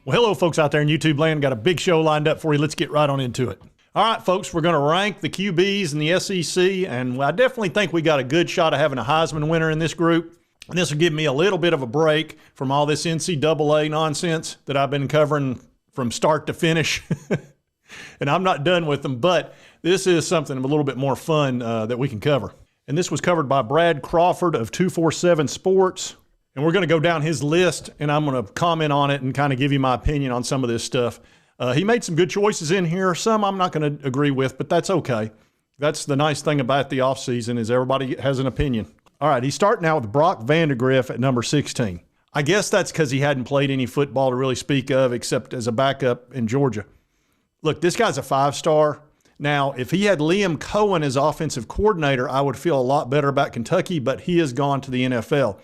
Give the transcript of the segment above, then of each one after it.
Well, hello, folks out there in YouTube land. Got a big show lined up for you. Let's get right on into it. All right, folks, we're going to rank the QBs in the SEC, and I definitely think we got a good shot of having a Heisman winner in this group. And this will give me a little bit of a break from all this NCAA nonsense that I've been covering from start to finish. And I'm not done with them, but this is something a little bit more fun that we can cover. And this was covered by Brad Crawford of 247 Sports. And we're going to go down his list, and I'm going to comment on it and kind of give you my opinion on some of this stuff. He made some good choices in here. Some I'm not going to agree with, but that's okay. That's the nice thing about the offseason is everybody has an opinion. All right, he's starting out with Brock Vandergriff at number 16. I guess that's because he hadn't played any football to really speak of except as a backup in Georgia. Look, this guy's a five-star. Now, if he had Liam Cohen as offensive coordinator, I would feel a lot better about Kentucky, but he has gone to the NFL.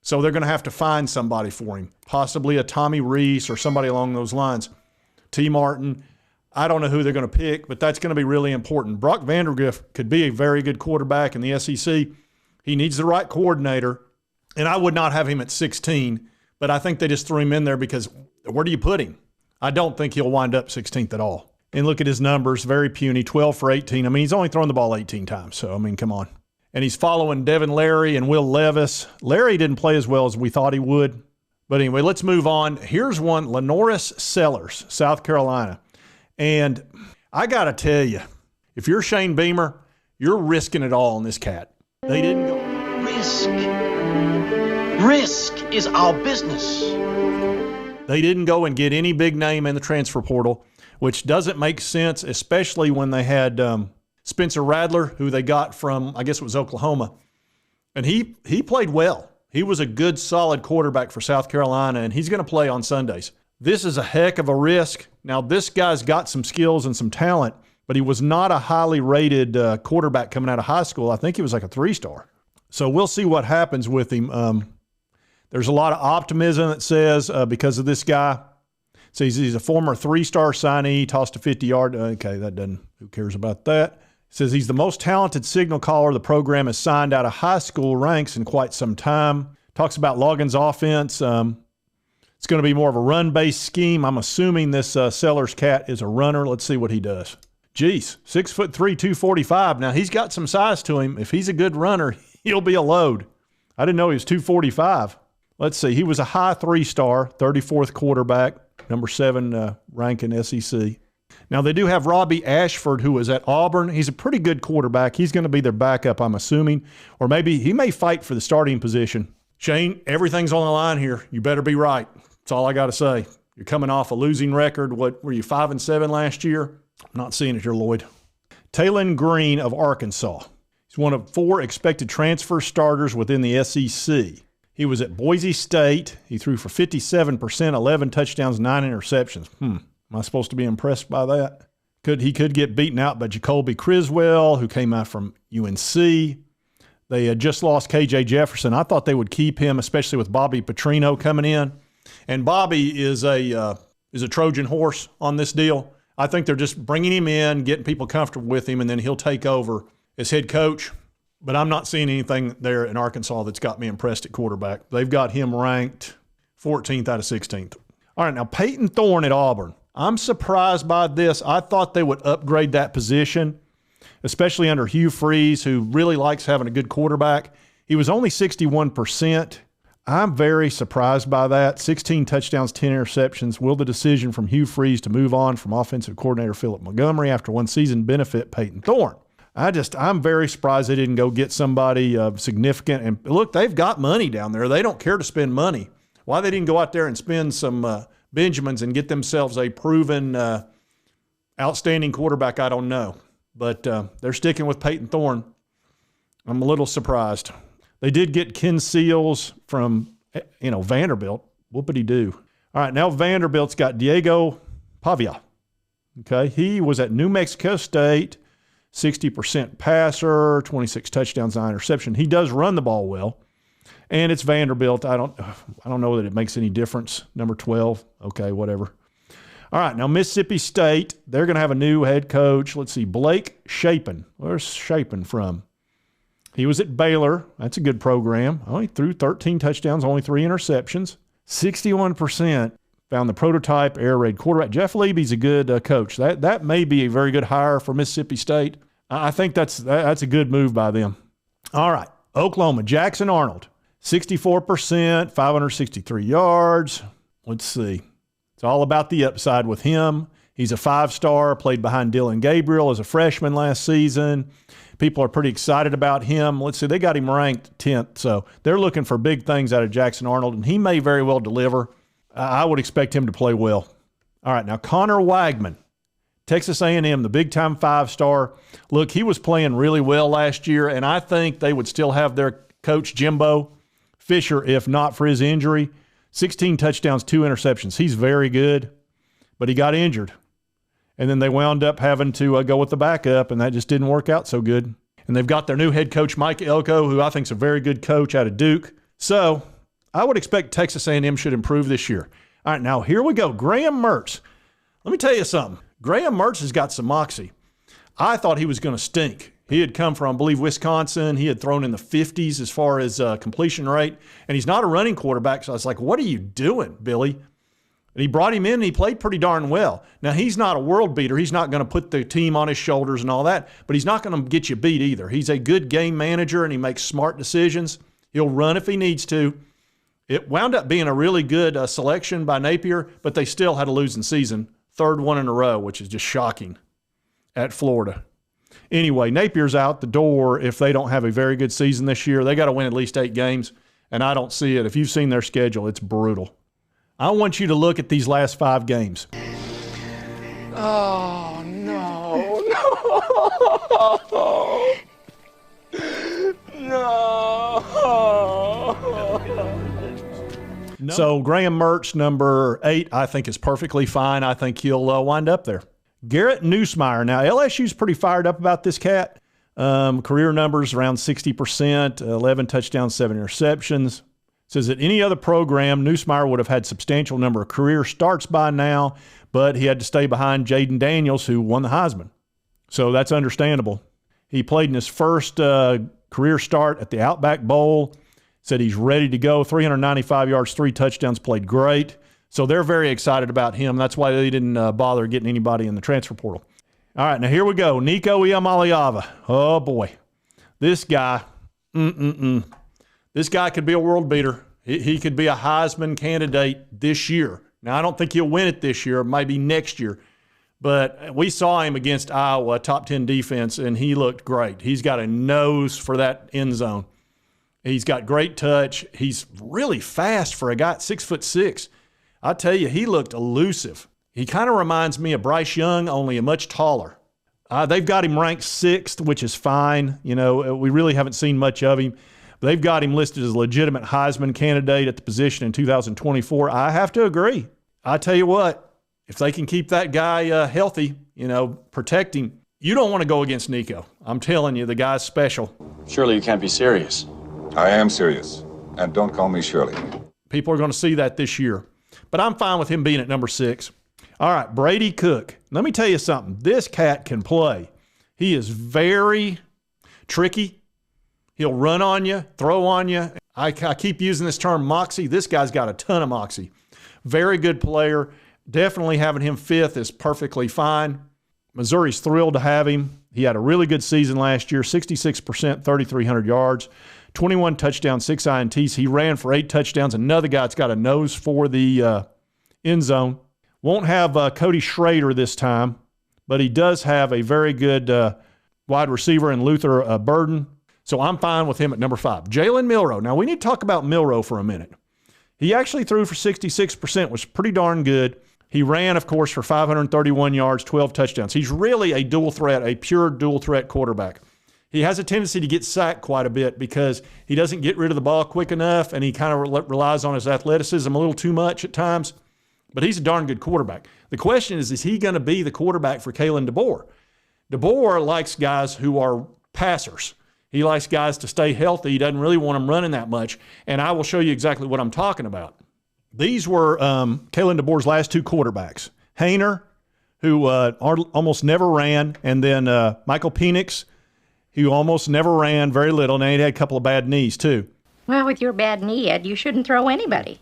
So they're going to have to find somebody for him, possibly a Tommy Rees or somebody along those lines. T. Martin, I don't know who they're going to pick, but that's going to be really important. Brock Vandergriff could be a very good quarterback in the SEC. He needs the right coordinator, and I would not have him at 16, but I think they just threw him in there because where do you put him? I don't think he'll wind up 16th at all. And look at his numbers, very puny, 12 for 18. I mean, he's only thrown the ball 18 times, so, I mean, come on. And he's following Devin Larry and Will Levis. Larry didn't play as well as we thought he would. But anyway, let's move on. Here's one, LaNorris Sellers, South Carolina. And I got to tell you, if you're Shane Beamer, you're risking it all on this cat. They didn't go. Risk is our business. They didn't go and get any big name in the transfer portal, which doesn't make sense, especially when they had Spencer Rattler, who they got from, I guess it was Oklahoma. And he played well. He was a good, solid quarterback for South Carolina, and he's going to play on Sundays. This is a heck of a risk. Now, this guy's got some skills and some talent, but he was not a highly rated quarterback coming out of high school. I think he was like a 3-star. So we'll see what happens with him. There's a lot of optimism that says because of this guy. So he's a former 3-star signee, tossed a 50-yard. Okay, that doesn't, who cares about that? Says he's the most talented signal caller the program has signed out of high school ranks in quite some time. Talks about Logan's offense. It's going to be more of a run-based scheme. I'm assuming this Sellers cat is a runner. Let's see what he does. Geez, 6'3", 245. Now, he's got some size to him. If he's a good runner, he'll be a load. I didn't know he was 245. Let's see. He was a high 3-star, 34th quarterback, number 7 rank in SEC. Now, they do have Robbie Ashford, who was at Auburn. He's a pretty good quarterback. He's going to be their backup, I'm assuming. Or maybe he may fight for the starting position. Shane, everything's on the line here. You better be right. That's all I got to say. You're coming off a losing record. What were you, 5-7 last year? I'm not seeing it here, Lloyd. Taylon Green of Arkansas. He's one of 4 expected transfer starters within the SEC. He was at Boise State. He threw for 57%, 11 touchdowns, 9 interceptions. Am I supposed to be impressed by that? He could get beaten out by Jacoby Criswell, who came out from UNC. They had just lost KJ Jefferson. I thought they would keep him, especially with Bobby Petrino coming in. And Bobby is a Trojan horse on this deal. I think they're just bringing him in, getting people comfortable with him, and then he'll take over as head coach. But I'm not seeing anything there in Arkansas that's got me impressed at quarterback. They've got him ranked 14th out of 16th. All right, now Payton Thorne at Auburn. I'm surprised by this. I thought they would upgrade that position, especially under Hugh Freeze, who really likes having a good quarterback. He was only 61%. I'm very surprised by that. 16 touchdowns, 10 interceptions. Will the decision from Hugh Freeze to move on from offensive coordinator Philip Montgomery after one season benefit Payton Thorne? I'm very surprised they didn't go get somebody significant. And look, they've got money down there. They don't care to spend money. Why they didn't go out there and spend some Benjamins and get themselves a proven outstanding quarterback, I don't know. But they're sticking with Payton Thorne. I'm a little surprised. They did get Ken Seals from, Vanderbilt. Whoopity-doo. All right, now Vanderbilt's got Diego Pavia. Okay, he was at New Mexico State, 60% passer, 26 touchdowns, 9 interceptions. He does run the ball well. And it's Vanderbilt. I don't know that it makes any difference. Number 12. Okay, whatever. All right, now Mississippi State, they're going to have a new head coach. Let's see, Blake Shapen. Where's Shapen from? He was at Baylor. That's a good program. Only threw 13 touchdowns, only 3 interceptions. 61% found the prototype air raid quarterback. Jeff Leaby's a good coach. That may be a very good hire for Mississippi State. I think that's a good move by them. All right, Oklahoma, Jackson Arnold, 64%, 563 yards. Let's see. It's all about the upside with him. He's a 5-star, played behind Dylan Gabriel as a freshman last season. People are pretty excited about him. Let's see, they got him ranked 10th, so they're looking for big things out of Jackson Arnold, and he may very well deliver. I would expect him to play well. All right, now Connor Weigman, Texas A&M, the big-time 5-star. Look, he was playing really well last year, and I think they would still have their coach, Jimbo Fisher, if not for his injury. 16 touchdowns, 2 interceptions. He's very good, but he got injured. And then they wound up having to go with the backup, and that just didn't work out so good. And they've got their new head coach, Mike Elko, who I think is a very good coach out of Duke. So I would expect Texas A&M should improve this year. All right, now here we go. Graham Mertz. Let me tell you something. Graham Mertz has got some moxie. I thought he was going to stink. He had come from, I believe, Wisconsin. He had thrown in the 50s as far as completion rate. And he's not a running quarterback, so I was like, what are you doing, Billy? And he brought him in, and he played pretty darn well. Now, he's not a world beater. He's not going to put the team on his shoulders and all that, but he's not going to get you beat either. He's a good game manager, and he makes smart decisions. He'll run if he needs to. It wound up being a really good selection by Napier, but they still had a losing season. 3rd one in a row, which is just shocking at Florida. Anyway, Napier's out the door if they don't have a very good season this year. They got to win at least 8 games, and I don't see it. If you've seen their schedule, it's brutal. I want you to look at these last 5 games. Oh, no. No. So Graham Mertz, number 8, I think is perfectly fine. I think he'll wind up there. Garrett Nussmeier. Now, LSU's pretty fired up about this cat. Career numbers around 60%, 11 touchdowns, 7 interceptions. Says that any other program, Nussmeier would have had substantial number of career starts by now, but he had to stay behind Jaden Daniels, who won the Heisman. So that's understandable. He played in his first career start at the Outback Bowl. Said he's ready to go. 395 yards, 3 touchdowns, played great. So they're very excited about him. That's why they didn't bother getting anybody in the transfer portal. All right, now here we go. Nico Iamaleava. Oh, boy. This guy, This guy could be a world beater. He could be a Heisman candidate this year. Now, I don't think he'll win it this year, maybe next year. But we saw him against Iowa, top 10 defense, and he looked great. He's got a nose for that end zone. He's got great touch. He's really fast for a guy at 6'6". I tell you, he looked elusive. He kind of reminds me of Bryce Young, only a much taller. They've got him ranked 6th, which is fine. You know, we really haven't seen much of him. But they've got him listed as a legitimate Heisman candidate at the position in 2024. I have to agree. I tell you what, if they can keep that guy healthy, you know, protect him, you don't want to go against Nico. I'm telling you, the guy's special. Surely you can't be serious. I am serious. And don't call me Shirley. People are going to see that this year. But I'm fine with him being at number 6. All right, Brady Cook. Let me tell you something. This cat can play. He is very tricky. He'll run on you, throw on you. I keep using this term moxie. This guy's got a ton of moxie. Very good player. Definitely having him 5th is perfectly fine. Missouri's thrilled to have him. He had a really good season last year, 66%, 3,300 yards, 21 touchdowns, 6 INTs. He ran for 8 touchdowns. Another guy that's got a nose for the end zone. Won't have Cody Schrader this time, but he does have a very good wide receiver in Luther Burden. So I'm fine with him at number 5. Jalen Milroe. Now, we need to talk about Milroe for a minute. He actually threw for 66%, which was pretty darn good. He ran, of course, for 531 yards, 12 touchdowns. He's really a dual threat, a pure dual threat quarterback. He has a tendency to get sacked quite a bit because he doesn't get rid of the ball quick enough, and he kind of relies on his athleticism a little too much at times. But he's a darn good quarterback. The question is he going to be the quarterback for Kalen DeBoer? DeBoer likes guys who are passers. He likes guys to stay healthy. He doesn't really want them running that much. And I will show you exactly what I'm talking about. These were Kalen DeBoer's last 2 quarterbacks. Hayner, who almost never ran, and then Michael Penix, who almost never ran, very little, and he had a couple of bad knees too. Well, with your bad knee, Ed, you shouldn't throw anybody.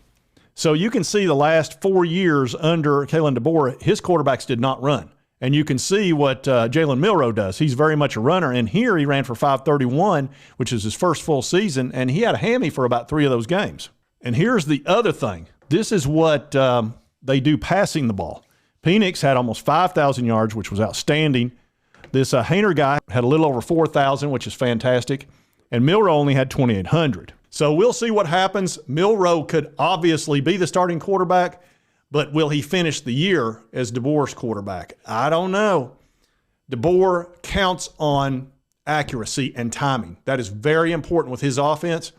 So you can see the last 4 years under Kalen DeBoer, his quarterbacks did not run. And you can see what Jalen Milroe does. He's very much a runner. And here he ran for 531, which is his first full season, and he had a hammy for about 3 of those games. And here's the other thing. This is what they do passing the ball. Penix had almost 5,000 yards, which was outstanding. This Hainer guy had a little over 4,000, which is fantastic. And Milroe only had 2,800. So we'll see what happens. Milroe could obviously be the starting quarterback, but will he finish the year as DeBoer's quarterback? I don't know. DeBoer counts on accuracy and timing. That is very important with his offense.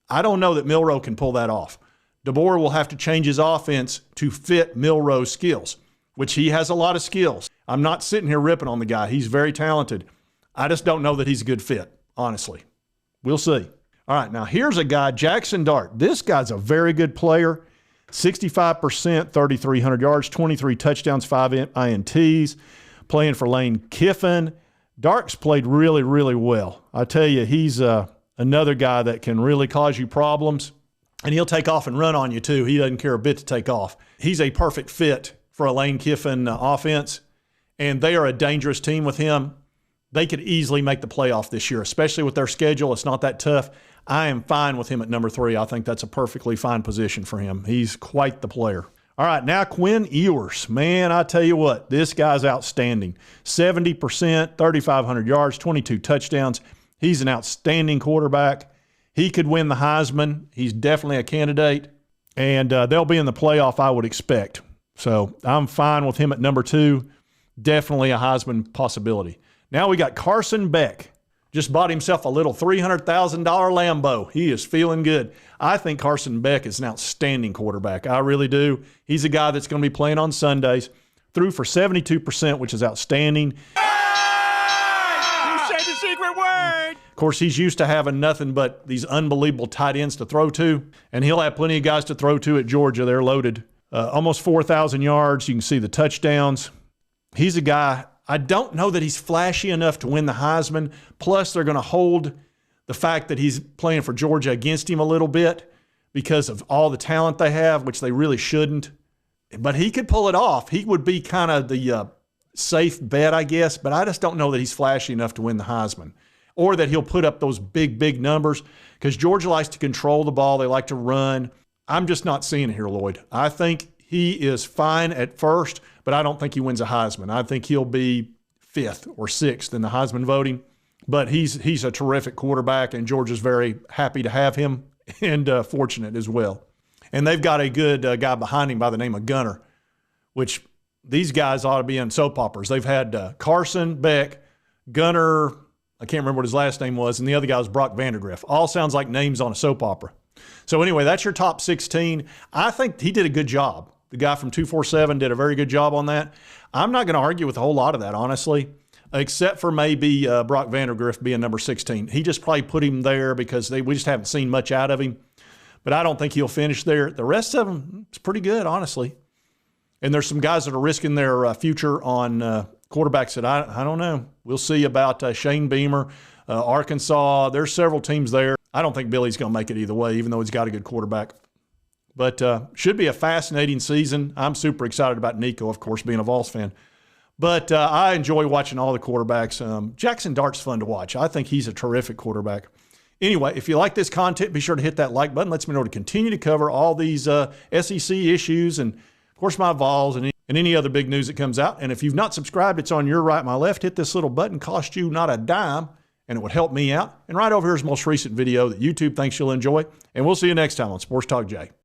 I don't know that Milroe can pull that off. DeBoer will have to change his offense to fit Milroe's skills, which he has a lot of skills. I'm not sitting here ripping on the guy. He's very talented. I just don't know that he's a good fit, honestly. We'll see. All right, now here's a guy, Jackson Dart. This guy's a very good player. 65%, 3,300 yards, 23 touchdowns, 5 INTs, playing for Lane Kiffin. Dart's played really, really well. I tell you, he's another guy that can really cause you problems, and he'll take off and run on you too. He doesn't care a bit to take off. He's a perfect fit for a Lane Kiffin offense, and they are a dangerous team with him. They could easily make the playoff this year, especially with their schedule. It's not that tough. I am fine with him at number 3. I think that's a perfectly fine position for him. He's quite the player. All right, now Quinn Ewers. Man, I tell you what, this guy's outstanding. 70%, 3,500 yards, 22 touchdowns. He's an outstanding quarterback. He could win the Heisman. He's definitely a candidate, and they'll be in the playoff, I would expect. So I'm fine with him at number 2. Definitely a Heisman possibility. Now we got Carson Beck. Just bought himself a little $300,000 Lambo. He is feeling good. I think Carson Beck is an outstanding quarterback. I really do. He's a guy that's going to be playing on Sundays. Threw for 72%, which is outstanding. Hey! You said the secret word! Of course, he's used to having nothing but these unbelievable tight ends to throw to, and he'll have plenty of guys to throw to at Georgia. They're loaded. Almost 4,000 yards. You can see the touchdowns. He's a guy, I don't know that he's flashy enough to win the Heisman. Plus, they're going to hold the fact that he's playing for Georgia against him a little bit because of all the talent they have, which they really shouldn't. But he could pull it off. He would be kind of the safe bet, I guess, but I just don't know that he's flashy enough to win the Heisman or that he'll put up those big, big numbers because Georgia likes to control the ball. They like to run. I'm just not seeing it here, Lloyd. I think he is fine at first, but I don't think he wins a Heisman. I think he'll be 5th or 6th in the Heisman voting. But he's a terrific quarterback, and Georgia's very happy to have him and fortunate as well. And they've got a good guy behind him by the name of Gunner, which these guys ought to be in soap operas. They've had Carson Beck, Gunner, I can't remember what his last name was, and the other guy was Brock Vandergriff. All sounds like names on a soap opera. So anyway, that's your top 16. I think he did a good job. The guy from 247 did a very good job on that. I'm not going to argue with a whole lot of that, honestly, except for maybe Brock Vandergriff being number 16. He just probably put him there because we just haven't seen much out of him. But I don't think he'll finish there. The rest of them, it's pretty good, honestly. And there's some guys that are risking their future on quarterbacks that I don't know. We'll see about Shane Beamer, Arkansas. There's several teams there. I don't think Billy's going to make it either way, even though he's got a good quarterback. But should be a fascinating season. I'm super excited about Nico, of course, being a VOLS fan. But I enjoy watching all the quarterbacks. Jackson Dart's fun to watch. I think he's a terrific quarterback. Anyway, if you like this content, be sure to hit that like button. Lets me know to continue to cover all these SEC issues and, of course, my VOLS and any other big news that comes out. And if you've not subscribed, it's on your right, my left. Hit this little button. Cost you not a dime, and it would help me out. And right over here is the most recent video that YouTube thinks you'll enjoy. And we'll see you next time on Sports Talk Jay.